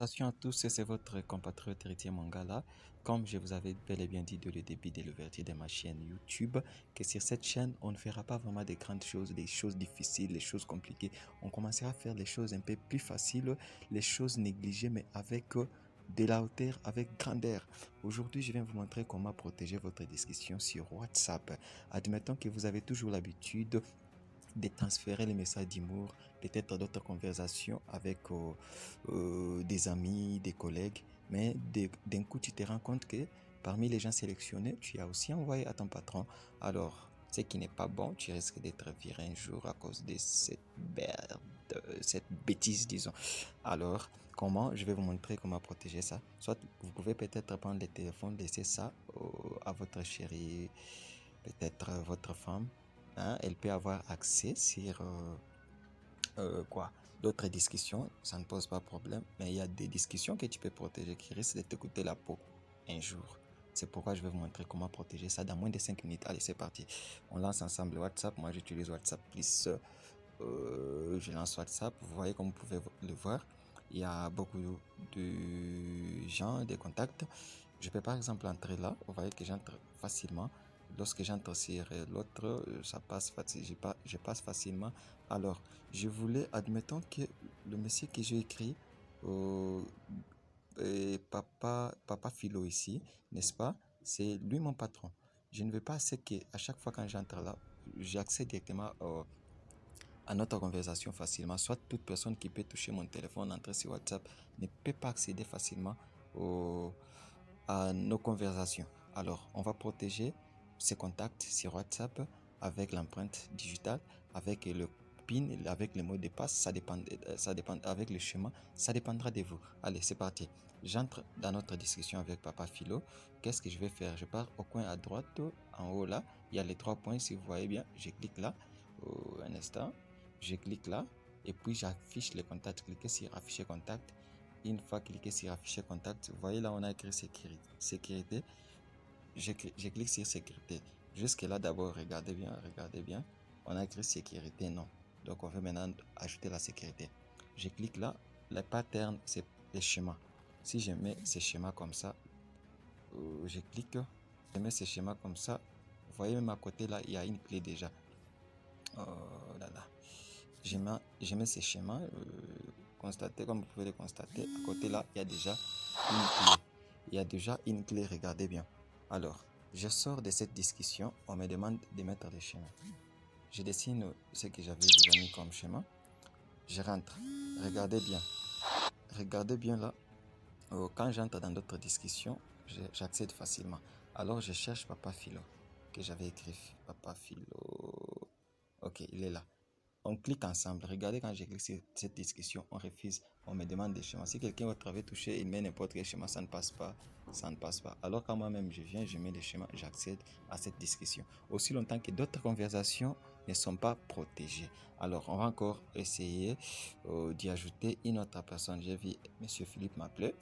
Attention à tous, c'est votre compatriote Héritier Mangala. Comme je vous avais bel et bien dit dès le début de l'ouverture de ma chaîne YouTube, que sur cette chaîne, on ne fera pas vraiment des grandes choses, des choses difficiles, les choses compliquées. On commencera à faire les choses un peu plus faciles, les choses négligées, mais avec de la hauteur, avec grandeur. Aujourd'hui, je viens vous montrer comment protéger votre discussion sur WhatsApp. Admettons que vous avez toujours l'habitude de transférer les messages d'humour, peut-être d'autres conversations avec des amis, des collègues, mais d'un coup tu te rends compte que parmi les gens sélectionnés, tu as aussi envoyé à ton patron. Alors, ce qui n'est pas bon, tu risques d'être viré un jour à cause de cette bêtise, disons. Alors, comment? Je vais vous montrer comment protéger ça. Soit vous pouvez peut-être prendre le téléphone, laisser ça à votre chérie, peut-être votre femme, hein, elle peut avoir accès sur quoi d'autres discussions, ça ne pose pas problème, mais il y a des discussions que tu peux protéger qui risquent de te coûter la peau un jour. C'est pourquoi je vais vous montrer comment protéger ça dans moins de 5 minutes. Allez, c'est parti. On lance ensemble WhatsApp. Moi, j'utilise WhatsApp plus. Je lance WhatsApp. Vous voyez, comme vous pouvez le voir, il y a beaucoup de gens, des contacts. Je peux par exemple entrer là. Vous voyez que j'entre facilement. Lorsque j'entre sur l'autre, ça passe je passe facilement. Alors, je voulais, admettons que le monsieur que j'ai écrit, euh, papa Philo ici, n'est-ce pas? C'est lui mon patron. Je ne veux pas c'est que à chaque fois quand j'entre là, j'accède directement à notre conversation facilement. Soit toute personne qui peut toucher mon téléphone, entrer sur WhatsApp, ne peut pas accéder facilement au, à nos conversations. Alors, on va protéger ces contacts sur WhatsApp avec l'empreinte digitale, avec le PIN, avec le mot de passe, ça dépend, avec le chemin, ça dépendra de vous. Allez, c'est parti. J'entre dans notre discussion avec Papa Philo. Qu'est-ce que je vais faire? Je pars au coin à droite, en haut là, il y a les trois points, si vous voyez bien, je clique là, un instant, je clique là, et puis j'affiche les contacts, cliquez sur afficher contact. Une fois cliqué sur afficher contact, vous voyez là on a écrit sécurité. Je clique sur sécurité. Jusque là d'abord, regardez bien. On a écrit sécurité, non. Donc on veut maintenant ajouter la sécurité. Je clique là, les patterns, c'est les schémas. Si je mets ces schémas comme ça, je clique, je mets ces schémas comme ça. Vous voyez même à côté là, il y a une clé déjà. Oh là là. Je mets ces schémas, constatez, comme vous pouvez le constater, à côté là, il y a déjà une clé. Il y a déjà une clé, regardez bien. Alors, je sors de cette discussion, on me demande de mettre les schémas. Je dessine ce que j'avais déjà mis comme schéma. Je rentre. Regardez bien. Regardez bien là. Quand j'entre dans d'autres discussions, j'accède facilement. Alors, je cherche Papa Philo, que j'avais écrit. Papa Philo. Ok, il est là. On clique ensemble. Regardez quand j'ai cliqué sur cette discussion, on refuse, on me demande des schémas. Si quelqu'un d'autre avait touché, il met n'importe quel schéma, ça ne passe pas. Ça ne passe pas. Alors quand moi-même je viens, je mets des schémas, j'accède à cette discussion. Aussi longtemps que d'autres conversations ne sont pas protégées. Alors on va encore essayer d'y ajouter une autre personne. J'ai vu Monsieur Philippe m'appeler.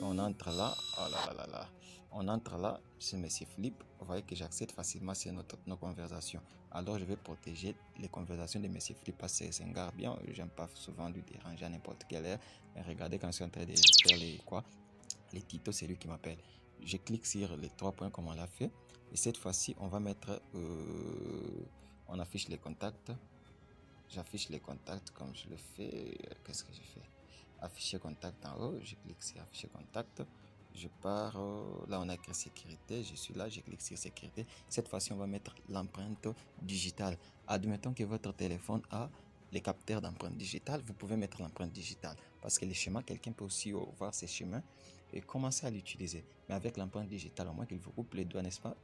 On entre là. Oh là là là là. On entre là, c'est Monsieur Philippe. Vous voyez que j'accède facilement sur nos conversations. Alors je vais protéger les conversations de Monsieur Philippe parce que c'est un gars bien. J'aime pas souvent lui déranger à n'importe quelle heure. Mais regardez quand je suis en train de faire les titres, c'est lui qui m'appelle. Je clique sur les trois points comme on l'a fait. Et cette fois-ci, on va mettre, on affiche les contacts. J'affiche les contacts comme je le fais. Qu'est-ce que j'ai fait? Afficher contact en haut. Je clique sur afficher contact. Je pars. Là, on a écrit sécurité. Je suis là. Je clique sur sécurité. Cette fois-ci, on va mettre l'empreinte digitale. Admettons que votre téléphone a les capteurs d'empreinte digitale. Vous pouvez mettre l'empreinte digitale. Parce que les schémas, quelqu'un peut aussi voir ces schémas et commencer à l'utiliser. Mais avec l'empreinte digitale, au moins qu'il vous coupe les doigts, n'est-ce pas?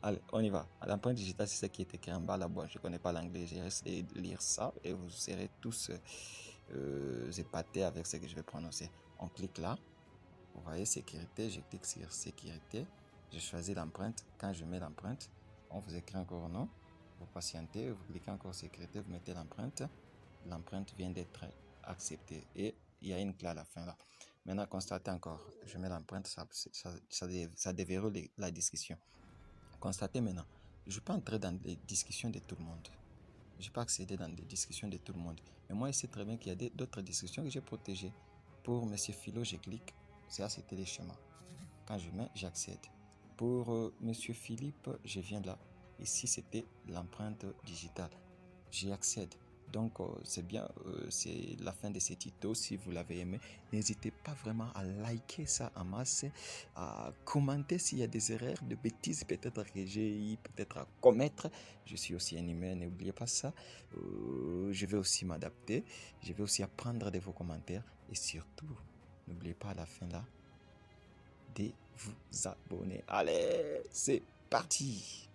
Allez, on y va. L'empreinte digitale, c'est ce qui est écrit en bas là-bas. Je ne connais pas l'anglais, j'ai essayé de lire ça et vous serez tous épatés avec ce que je vais prononcer. On clique là. Vous voyez sécurité, je clique sur sécurité. Je choisis l'empreinte. Quand je mets l'empreinte, on vous écrit encore non. Vous patientez, vous cliquez encore sécurité, vous mettez l'empreinte. L'empreinte vient d'être acceptée et il y a une clé à la fin là. Maintenant, constatez encore. Je mets l'empreinte, ça déverrouille la discussion. Constatez maintenant, je ne vais pas entrer dans les discussions de tout le monde. Je ne vais pas accéder dans les discussions de tout le monde. Mais moi, je sais très bien qu'il y a d'autres discussions que j'ai protégées Pour Monsieur Philo, je clique. Ça, c'était les schémas. Quand je mets, j'accède. Pour Monsieur Philippe, je viens là. Ici, c'était l'empreinte digitale. J'y accède. Donc, c'est bien, c'est la fin de ce tuto. Si vous l'avez aimé, n'hésitez pas vraiment à liker ça en masse, à commenter s'il y a des erreurs, de bêtises peut-être que j'ai peut-être à commettre. Je suis aussi un humain, n'oubliez pas ça. Je vais aussi m'adapter. Je vais aussi apprendre de vos commentaires. Et surtout, n'oubliez pas à la fin là, de vous abonner. Allez, c'est parti!